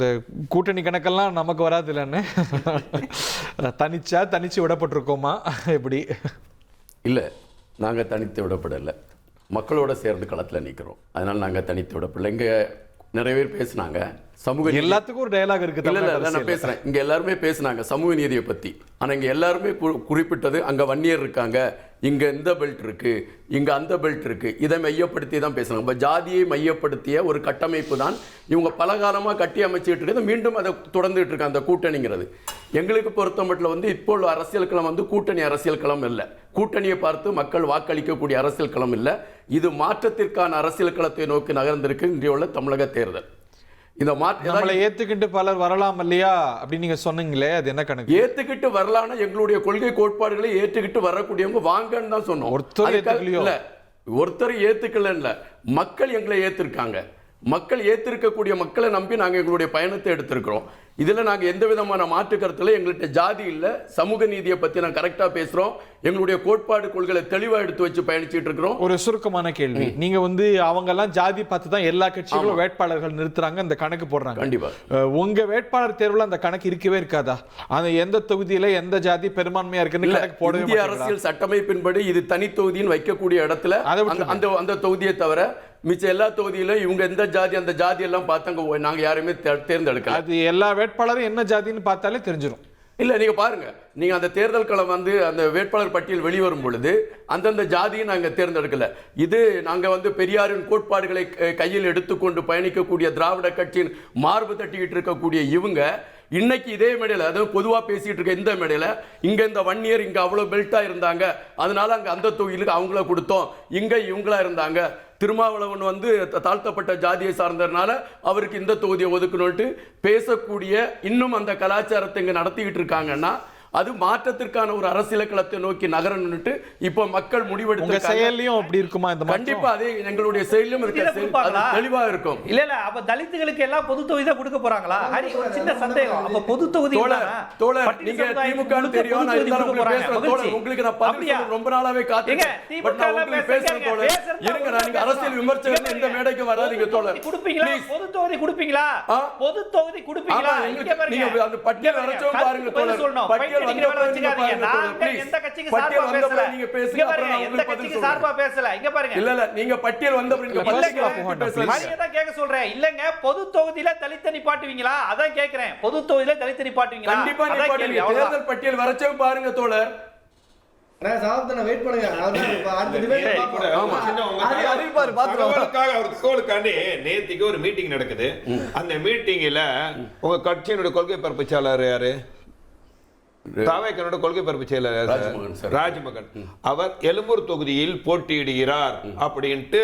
இந்த கூட்டணி கணக்கெல்லாம் நமக்கு வராது இல்லைன்னு தனிச்சு விடப்பட்டிருக்கோமா எப்படி? இல்லை, நாங்கள் தனித்து விடப்படலை, மக்களோட சேர்ந்து களத்தில் நிற்கிறோம். அதனால் நாங்கள் தனித்து விடப்படலை. இங்கே நிறைய பேர் பேசினாங்க சமூக எல்லாத்துக்கும் ஒரு டயலாக் இருக்கு. இல்லை நான் பேசுகிறேன். இங்கே எல்லாருமே பேசினாங்க சமூக நீதியை பற்றி. ஆனால் இங்கே எல்லாருமே குறிப்பிட்டது அங்கே வன்னியர் இருக்காங்க, இங்கே இந்த பெல்ட் இருக்குது, இங்கே அந்த பெல்ட் இருக்குது, இதை மையப்படுத்தி தான் பேசுகிறாங்க. இப்போ ஜாதியை மையப்படுத்திய ஒரு கட்டமைப்பு தான் இவங்க பல காலமாக கட்டி அமைச்சிட்டு இருக்குது. மீண்டும் அதை தொடர்ந்துட்டு இருக்காங்க அந்த கூட்டணிங்கிறது. எங்களுக்கு பொறுத்த மட்டும் இப்போ அரசியல் களம் கூட்டணி அரசியல் களம் இல்லை. கூட்டணியை பார்த்து மக்கள் வாக்களிக்கக்கூடிய அரசியல் களம் இல்லை. இது மாற்றத்திற்கான அரசியல் களத்தை நோக்கி நகர்ந்திருக்கு இன்றைய உள்ள தமிழக தேர்தல். இந்த நம்மளை ஏத்துக்கிட்டு பலர் வரலாம் இல்லையா அப்படின்னு நீங்க சொன்னீங்களே, அது என்ன கணக்கு? ஏத்துக்கிட்டு வரலாம்னா எங்களுடைய கொள்கை கோட்பாடுகளை ஏற்றுக்கிட்டு வரக்கூடியவங்க வாங்கன்னு தான் சொன்னோம். ஒருத்தர் ஏத்துக்கல இல்ல, மக்கள் எங்களை ஏத்திருக்காங்க. மக்கள் ஏத்திருக்கக்கூடிய மக்களை நம்பி நாங்கள் எங்களுடைய பயணத்தை எடுத்திருக்கிறோம். இதில் நாங்கள் எந்த விதமான மாற்று கருத்துல எங்கள்கிட்ட ஜாதி இல்லை, சமூக நீதியை பற்றி நான் கரெக்டாக பேசுகிறோம். எங்களுடைய கோட்பாடு கொள்கைகளை தெளிவாக எடுத்து வச்சு பயணிச்சுட்டு இருக்கிறோம். ஒரு சுருக்கமான கேள்வி, நீங்க அவங்கெல்லாம் ஜாதி பார்த்து தான் எல்லா கட்சிகளும் வேட்பாளர்கள் நிறுத்துறாங்க, இந்த கணக்கு போடுறாங்க. கண்டிப்பா உங்க வேட்பாளர் தேர்வில் அந்த கணக்கு இருக்கவே இருக்காதா? அந்த எந்த தொகுதியில எந்த ஜாதி பெரும்பான்மையா இருக்குன்னு கணக்கு போடவே இந்திய அரசியல் சட்டமைப்பின்படி இது தனி தொகுதின்னு வைக்கக்கூடிய இடத்துல அந்த தொகுதியை தவிர மிச்ச எல்லா தொகுதியிலும் இவங்க எந்த ஜாதி அந்த ஜாதி எல்லாம் பார்த்தாங்க. நாங்க யாருமே தேர்ந்தெடுக்கல. அது எல்லா வேட்பாளரும் என்ன ஜாதின்னு பார்த்தாலே தெரிஞ்சிடும். இல்ல நீங்க பாருங்க, நீங்க அந்த தேர்தல் களம் அந்த வேட்பாளர் பட்டியல் வெளிவரும் பொழுது அந்தந்த ஜாதியை நாங்க தேர்ந்தெடுக்கல. இது நாங்க பெரியாரின் கோட்பாடுகளை கையில் எடுத்துக்கொண்டு பயணிக்கக்கூடிய திராவிட கட்சியின் மார்பு தட்டிக்கிட்டு இருக்கக்கூடிய இவங்க இன்னைக்கு இதே மேடையில், அதாவது பொதுவாக பேசிட்டு இருக்க இந்த மேடையில், இங்க இந்த வன்னியர் இங்க அவ்வளவு பெல்ட்டா இருந்தாங்க, அதனால அங்க அந்த தொகுதியிலுக்கு அவங்கள கொடுத்தோம், இங்க இவங்களா இருந்தாங்க, திருமாவளவன் தாழ்த்தப்பட்ட ஜாதியை சார்ந்ததுனால அவருக்கு இந்த தொகுதியை ஒதுக்கணும்ட்டு பேசக்கூடிய இன்னும் அந்த கலாச்சாரத்தை இங்க நடத்திக்கிட்டு இருக்காங்கன்னா அது மாற்றத்திற்கான ஒரு அரசியல் களத்தை நோக்கி நகரணும்ட்டு இப்ப மக்கள் முடிவெடுத்து செயலியும் அப்படி இருக்குமா? இந்த கண்டிப்பா அதே எங்களுடைய செயலிலும் தெளிவா இருக்கும். இல்ல அப்ப தலித்துகளுக்கு எல்லாம் பொது தொகுதி தான் கொடுக்க போறாங்களா? ஒரு சின்ன சந்தேகம். அப்ப பொது தொகுதி தோழர் நீங்க திமுக தெரியும், நான் இருந்தாலும் உங்களுக்கு நான் பதில் ரொம்ப நாளாவே காத்துட்டேன். பட் நான் உங்களுக்கு பேசுறேன் தோழர், இருங்க. நான் நீங்க அரசியல் விமர்சகர் இந்த மேடைக்கு வராதீங்க தோழர். கொடுப்பீங்களா? பொது தொகுதி கொடுப்பீங்களா? பொது தொகுதி கொடுப்பீங்களா? நீங்க அந்த பட்டியல் வரைச்சோ பாருங்க தோழர். பொது தொகுதியில தலித்து நிப்பாட்டுவீங்களா? அதான் கேக்குறேன். பொது தொகுதியில தலித்து நிப்பாட்டுவீங்களா? கண்டிப்பா தேர்தல் பட்டியல் வரைச்சோ பாருங்க தோழர். நேத்திக்கு ஒரு மீட்டிங் நடக்குது. அந்த மீட்டிங்ல உங்க கட்சியினுடைய கொள்கை பரப்புச்சாளர் யாரு? தாவேக்கனோட கொள்கை பரப்பு செயலர் ராஜ்மகன் அவர் எழும்பூர் தொகுதியில் போட்டியிடுகிறார் அப்படின்ட்டு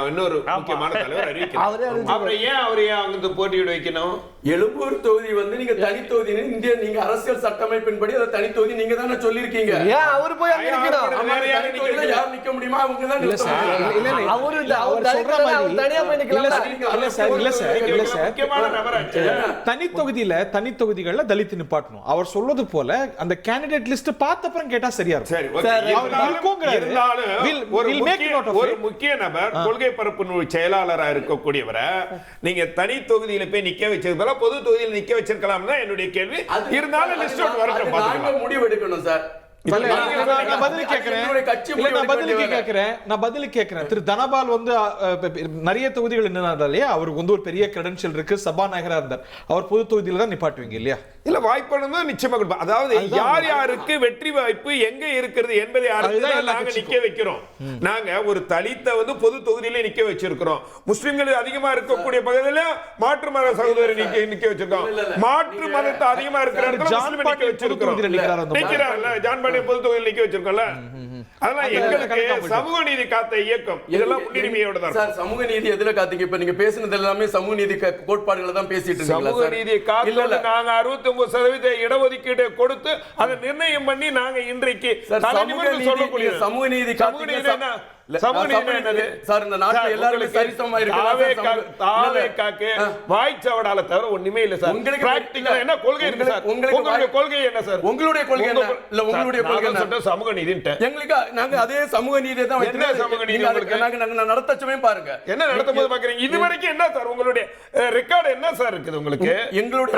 இன்னொரு முக்கியமான தலைவர் அறிவிக்கிறார். அப்புறம் ஏன் அவரை அங்கிருந்து போட்டியிட வைக்கணும்? எழும்பூர் தொகுதி நீங்க தனி தொகுதி, இந்திய நீங்க அரசியல் சட்டமைப்பின்படி அதை தனி தொகுதி நீங்க தானே சொல்லிருக்கீங்க. ஏன் அவர் போய் அங்க நிக்கணும்? யார் நிக்க முடியுமா? அவங்க தான் தனி தொகுதியில தனி தொகுதிகள்ல தலித் நிப்பாட்டணும். அவர் சொல்வது போல அந்த கேண்டிடேட் லிஸ்ட் பார்த்த அப்புறம் கேட்டா சரியா இருக்கும். ஒரு முக்கிய நபர் கொள்கை பரப்பு செயலாளரா இருக்கக்கூடியவரை நீங்க தனி தொகுதியில போய் நிக்க வச்சது பொது தொகுதியில் நிக்க வச்சிருக்கலாம் தான் என்னுடைய கேள்வி. இருந்தாலும் லிஸ்ட் அவுட் வரட்டும், முடிவு எடுக்கணும் சார். திரு தனபால் நிறைய தொகுதிகள் இல்லையா, அவருக்கு ஒரு பெரிய கிரெடென்ஷியல் இருக்கு, சபாநாயகரா இருந்தார். அவர் பொது தொகுதியில தான் நிப்பாட்டுவீங்க இல்லையா? இல்ல, வாய்ப்பு நிச்சயமா கொடுப்போம். அதாவது யார் யாருக்கு வெற்றி வாய்ப்பு எங்க இருக்கிறது என்பதை நாங்க நிக்க வைக்கிறோம். நாங்க ஒரு தலித்தை பொது தொகுதியில நிக்க வச்சிருக்கிறோம். முஸ்லிம்கள் அதிகமா இருக்கக்கூடிய பகுதியில மாற்று மத சகோதரி நிக்க வச்சிருக்கோம். மாற்று மதத்தை அதிகமா இருக்கிற நிக்க வச்சிருக்கிறோம். பொது தொகுதியில் நிக்க வச்சிருக்கோம்ல. அதெல்லாம் எங்களுக்கு சமூக நீதி காத்த இயக்கம். இதெல்லாம் முன்னுரிமையோட தான் சார். சமூக நீதி எதுல காத்தீங்க? இப்ப நீங்க பேசுனது எல்லாமே சமூக நீதி கோட்பாடுகளை தான் பேசிட்டு இருக்கீங்க. சமூக நீதியை காத்தல நாங்க 69% இடஒதுக்கீடு கொடுத்து அதை நிர்ணயம் பண்ணி நாங்க இன்றைக்கு சமூக நீதி சமூக நீதி என்னது சார்? இந்த நாட்டுல எல்லாருமே சரிசமமா தாவேக்காக்கு வாய்ச்சவடால தவிர ஒண்ணுமே இல்ல சார். உங்களுக்கு பிராக்டிகலா என்ன கொள்கை இருக்கு சார்? உங்களுடைய கொள்கை என்ன சார்? உங்களுடைய கொள்கை என்ன? இல்ல உங்களுடைய கொள்கை என்ன? சமூக நீதின்ட்டு எங்களுக்கு நாங்க அதே சமூக நீதியை தான் என்ன சமூக நீதி உங்களுக்கு? நாங்க நடத்தச்சமே பாருங்க. என்ன நடத்தும் போது பாக்குறீங்க? இதுவரைக்கும் என்ன சார் உங்களுடைய ரெக்கார்டு என்ன சார் இருக்குது உங்களுக்கு? எங்களுடைய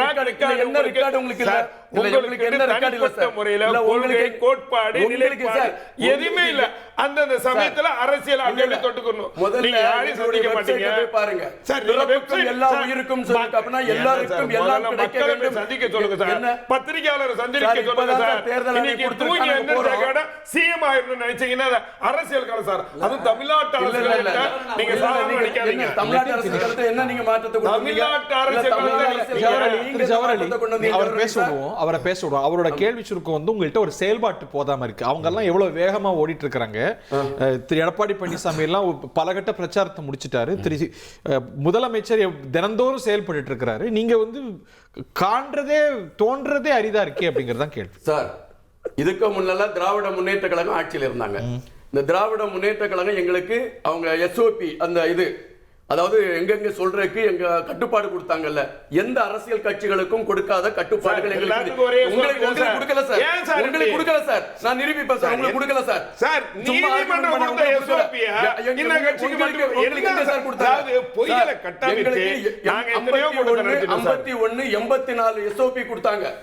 என்ன ரெக்கார்டு உங்களுக்கு இல்ல? உங்களுக்கு என்ன ரெக்கார்டு இல்ல சார்? முறையில கொள்கை, கோட்பாடு, நிலைப்பாடு எதுவுமே இல்ல. அந்த சமயத்துல அரசியல் அப்படியே தொட்டுக்கணும். முதல்ல யாரையும் சந்திக்க மாட்டீங்க பாருங்க சார். எல்லா உயிருக்கும் சொல்லிட்டு அப்படினா எல்லாருக்கும் எல்லாம் கிடைக்க வேண்டும். சந்திக்க சொல்லுங்க சார். பத்திரிகையாளர் சந்திக்க சொல்லுங்க சார். இன்னைக்கு தூங்கி எந்திரச்ச சிஎம் ஆயிரணும்னு நினைச்சீங்கன்னா அரசியல் காலம் சார். அது தமிழ்நாட்டு அரசியல் நீங்க சாதாரண நினைக்காதீங்க. தமிழ்நாட்டு அரசியல் என்ன நீங்க மாற்றத்தை கொண்டு வந்தீங்க? தமிழ்நாட்டு அரசியல் அவர் பேசுவோம், அவரை பேசுவோம். அவரோட கேள்வி சுருக்கம் வந்து உங்கள்கிட்ட ஒரு செயல்பாட்டு போதாம இருக்கு. அவங்க எல்லாம் எவ்வளவு வேகமா ஓடிட்டு இருக்காங்க. திரு எடப்பாடி பழனிசாமி எல்லாம் பல கட்ட பிரச்சாரத்தை முடிச்சிட்டாரு. திரு முதலமைச்சர் தினந்தோறும் செயல்பட்டு இருக்கிறாரு. நீங்க வந்து காண்றதே தோன்றதே அரிதா இருக்கே அப்படிங்கறதான் கேள்வி சார். இதுக்கு முன்னால திராவிட முன்னேற்ற கழகம் ஆட்சியில் இருந்தாங்க. இந்த திராவிட முன்னேற்ற கழகம் எங்களுக்கு அவங்க எஸ்ஓபி அந்த இது அதாவது எங்கெங்க சொல்றதுக்கு எங்க கட்டுப்பாடு கொடுத்தாங்கல்ல, எந்த அரசியல் கட்சிகளுக்கும் கொடுக்காத கட்டுப்பாடுகள் எங்களுக்கு கொடுக்கல சார். உங்களுக்கு கொடுக்கல சார். நான் நிரூபிப்பேன் சார். உங்களுக்கு கொடுக்கல சார். சார் நீதிமன்றம் கொடுத்த எஸ்ஓபி என்ன கட்சிக்கு எங்களுக்கு சார் கொடுத்தாங்க? பொய்யல கட்டமைப்பு நாங்க எத்தனையோ 51 84 எஸ்ஓபி கொடுத்தாங்க.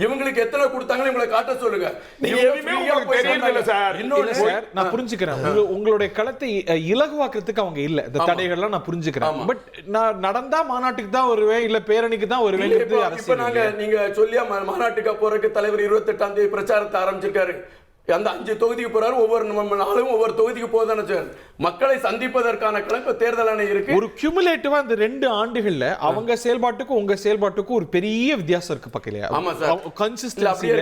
இவங்களுக்கு எத்தனை கொடுத்தாங்கன்னு உங்களை காட்ட சொல்லுங்க. நீங்க எதுமே உங்களுக்கு தெரியல சார். இன்னொரு சார் நான் புரிஞ்சுக்கிறேன். உங்களுடைய களத்தை இலகுவாக்குறதுக்கு அவங்க இல்ல. இந்த தடைகள்லாம் நான் புரிஞ்சுக்கிறேன். பட் நான் நடந்தா மாநாட்டுக்கு தான் வருவேன், இல்ல பேரணிக்கு தான் வருவேன். இப்ப நாங்க நீங்க சொல்லியா மாநாட்டுக்கு போறதுக்கு தலைவர் 28ஆம் தேதி பிரச்சாரத்தை ஆரம்பிச்சிருக்காரு. அந்த 5 தொகுதிக்கு போறாரு. ஒவ்வொரு நாளும் ஒவ்வொரு தொகுதிக்கு போதானே சார். மக்களை சந்திப்பதற்கான கணக்கு தேர்தல் ஆணையம் இருக்கு. ஒரு கியூமுலேட்டிவா இந்த 2 ஆண்டுகள்ல அவங்க செயல்பாட்டுக்கும் உங்க செயல்பாட்டுக்கும் ஒரு பெரிய வித்தியாசம் இருக்கு பக்கலையா? ஆமா சார். கன்சிஸ்டன்சி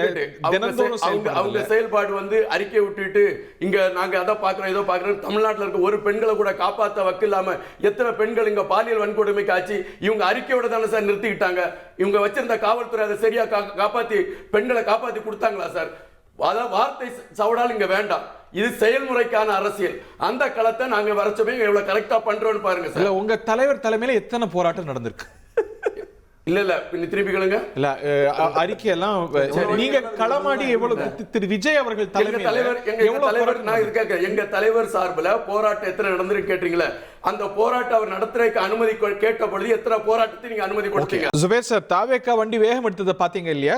அவங்க செயல்பாடு வந்து அறிக்கை விட்டுட்டு இங்க நாங்க அதை பாக்குறோம் இதோ பாக்குறோம். தமிழ்நாட்டில் இருக்க ஒரு பெண்களை கூட காப்பாற்ற வக்கு இல்லாம எத்தனை பெண்கள் இங்க பாலியல் வன்கொடுமைக்கு ஆச்சு. இவங்க அறிக்கையோட தானே சார் நிறுத்திக்கிட்டாங்க. இவங்க வச்சிருந்த காவல்துறை அதை சரியா காப்பாத்தி பெண்களை காப்பாத்தி கொடுத்தாங்களா சார்? அதான் வார்த்தை சவடால் இங்க வேண்டாம். இது செயல்முறைக்கான அரசியல். அந்த களத்தை நாங்க வரச்சவே எவ்வளவு கரெக்டா பண்றோம்னு பாருங்க சார். உங்க தலைவர் தலைமையில எத்தனை போராட்டம் நடந்திருக்கு? இல்ல திருப்பி கேளுங்க. இல்ல அறிக்கையெல்லாம் நீங்க களமாடி எவ்வளவு திரு விஜய் அவர்கள் தலைவர் நான் இது கேட்கிறேன். எங்க தலைவர் சார்பில் போராட்டம் எத்தனை நடந்திருக்கு கேட்டீங்களா? அந்த போராட்டம் அவர் நடத்துறதுக்கு அனுமதி கேட்ட பொழுது எத்தனை போராட்டத்தை நீங்க அனுமதி கொடுத்தீங்க? சுபேர் சார், தாவேக்கா வண்டி வேகம் எடுத்ததை பாத்தீங்க இல்லையா?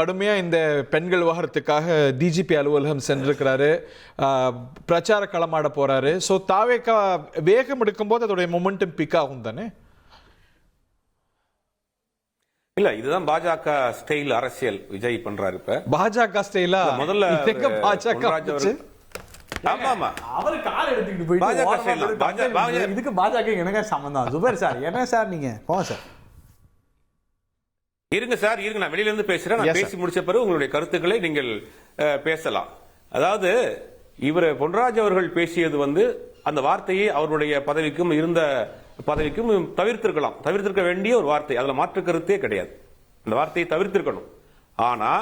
கடுமையா இந்த பெண்கள் விவகாரத்துக்காக டிஜிபி அலுவலகம் சென்றிருக்கிறாரு, பிரச்சார களமாட போறாரு. சோ தாவேக்கா வேகம் எடுக்கும் போது அதோட மொமெண்டம் பிக் ஆகும் தானே? இல்ல, இதுதான் பாஜக ஸ்டைல் அரசியல் விஜய் பண்றாரு. இப்ப பாஜக ஸ்டைலா? முதல்ல பாஜக ஆமா அவர் கால் எடுத்துக்கிட்டு போயிட்டு இதுக்கு பாஜக எனக்கு சம்பந்தம். சுபேர் சார் என்ன சார் நீங்க போங்க சார். இருங்க சார், இருங்க, நான் வெளியில இருந்து பேசுறேன். நான் பேசி முடிச்ச பிறகு உங்களுடைய கருத்துக்களை நீங்கள் பேசலாம். அதாவது இவர் பொன்ராஜ் அவர்கள் பேசியது வந்து அந்த வார்த்தையை அவருடைய பதவிக்கும் இருந்த பதவிக்கும் தவிர்த்திருக்க வேண்டிய ஒரு வார்த்தை. அதுல மாற்று கருத்தே கிடையாது. அந்த வார்த்தையை தவிர்த்திருக்கணும். ஆனா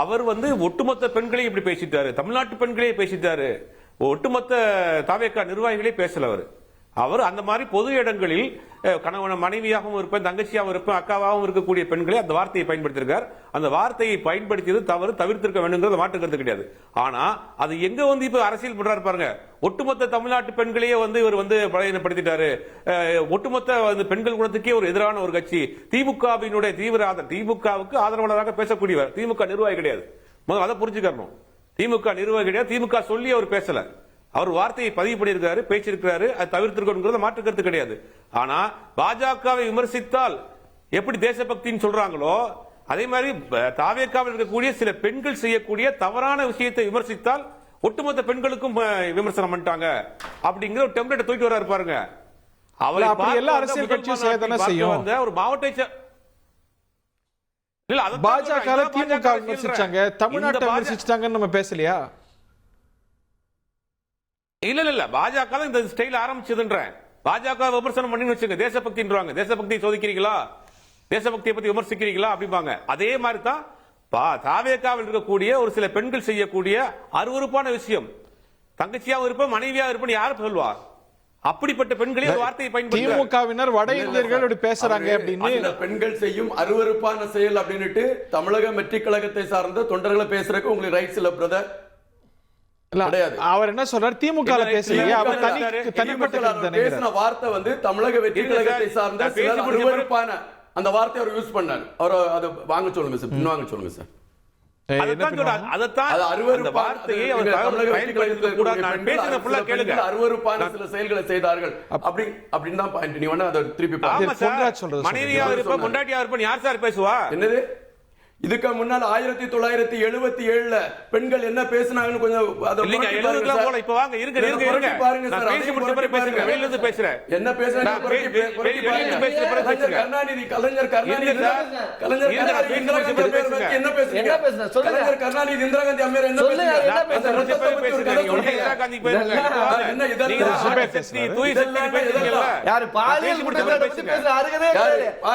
அவர் வந்து ஒட்டுமொத்த பெண்களையும் இப்படி பேசிட்டாரு, தமிழ்நாட்டு பெண்களையே பேசிட்டாரு, ஒட்டுமொத்த தாவேக்கா நிர்வாகிகளே பேசல. அவர் அந்த மாதிரி பொது இடங்களில் கணவன் மனைவியாகவும் இருப்பேன், தங்கச்சியாகவும் இருப்பேன், அக்காவாகவும் இருக்கக்கூடிய பெண்களை அந்த வார்த்தையை பயன்படுத்தியிருக்கார். அந்த வார்த்தையை பயன்படுத்தியது தவறு, தவிர்த்திருக்க வேண்டும், மாற்றுக்கிறது கிடையாது. ஆனா அது எங்க வந்து இப்ப அரசியல் பண்றாரு பாருங்க. ஒட்டுமொத்த தமிழ்நாட்டு பெண்களையே வந்து இவர் வந்து பலவீனப்படுத்திட்டாரு. ஒட்டுமொத்த பெண்கள் குணத்துக்கே ஒரு எதிரான ஒரு கட்சி திமுகவினுடைய தீவிர திமுகவுக்கு ஆதரவாளராக பேசக்கூடியவர் திமுக நிர்வாகி கிடையாது. முதல்ல அதை புரிஞ்சுக்கணும். திமுக நிர்வாகி கிடையாது. திமுக சொல்லி அவர் பேசல. அவர் வார்த்தையை பதிவு பண்ணியிருக்காரு, பேச்சிருக்கிறாரு. அது தவிர்த்திருக்கணும், மாற்று கருத்து கிடையாது. ஆனா பாஜகவை விமர்சித்தால் எப்படி தேசபக்தின்னு சொல்றாங்களோ அதே மாதிரி தாவேக்காவில் இருக்கக்கூடிய சில பெண்கள் செய்யக்கூடிய தவறான விஷயத்தை விமர்சித்தால் ஒட்டுமொத்த பெண்களுக்கும் விமர்சனம் பண்ணிட்டாங்க அப்படிங்கிற ஒரு டெம்ப்ளேட் தூக்கி வர்றாரு பாருங்க. அவர் எல்லா அரசியல் கட்சியும் சேதனை செய்யும். ஒரு மாவட்ட பாஜக திமுக விமர்சிச்சாங்க, தமிழ்நாட்டை விமர்சிச்சாங்கன்னு நம்ம பேசலையா? இல்ல பாஜக இந்த ஸ்டைல் ஆரம்பிச்சதுன்றேன். பாஜக விமர்சனம் பண்ணி வச்சுங்க, தேசபக்தின்றாங்க. தேசபக்தியை சோதிக்கிறீங்களா, தேசபக்தியை பத்தி விமர்சிக்கிறீங்களா அப்படிம்பாங்க. அதே மாதிரி தான் தாவேக்காவில் இருக்கக்கூடிய ஒரு சில பெண்கள் செய்யக்கூடிய அருவருப்பான விஷயம். தங்கச்சியாவும் இருப்பேன் மனைவியா இருப்பேன் யாரும் சொல்வா? அப்படிப்பட்ட பெண்களே ஒரு வார்த்தையை பயன்படுத்த திமுகவினர் வட இந்தியர்கள் அப்படி பேசுறாங்க அப்படின்னு அந்த பெண்கள் செய்யும் அருவருப்பான செயல் அப்படின்னுட்டு தமிழக மெட்ரிக் கழகத்தை சார்ந்த தொண்டர்களை பேசுறதுக்கு உங்களுக்கு ரைட்ஸ் இல்ல பிரதர். கிடையாது. அவர் என்ன சொல்றாரு? திமுக பேசலையே, அவர் தனிப்பட்ட பேசின வார்த்தை வந்து தமிழக வெற்றி கழகத்தை சார்ந்த சில அருவருப்பான அந்த வார்த்தை அவர் யூஸ் பண்ணாரு. அவர் அதை வாங்க சொல்லுங்க சார், பின்வாங்க சொல்லுங்க சார். அருவருப்பான சில செயல்களை செய்தார்கள் அப்படின்னு தான் பாயிண்ட். நீ வேணா அதை திருப்பி மனைவியா இருப்ப முண்டாட்டியா இருப்ப யார் சார் பேசுவா? என்னது? இதுக்கு முன்னால் 1977 பெண்கள் என்ன பேசினாங்கன்னு கொஞ்சம் இப்ப வாங்க இருங்க பாருங்க சார். பேசி முடிச்ச பிறகு பேசுங்க. வெளியில இருந்து பேசுறேன். என்ன பேசுறாங்க? கருணாநிதி கலைஞர் கருணாநிதி என்ன பேசுறீங்க? கலைஞர் கருணாநிதி இந்திரா காந்தி அம்மையார் என்ன யாரு பாலியல் குற்றத்தை பத்தி பேச அருகதே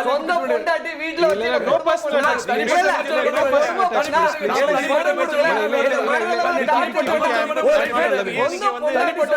சொந்த பொண்டாட்டி வீட்ல வச்சு தனிப்பட்ட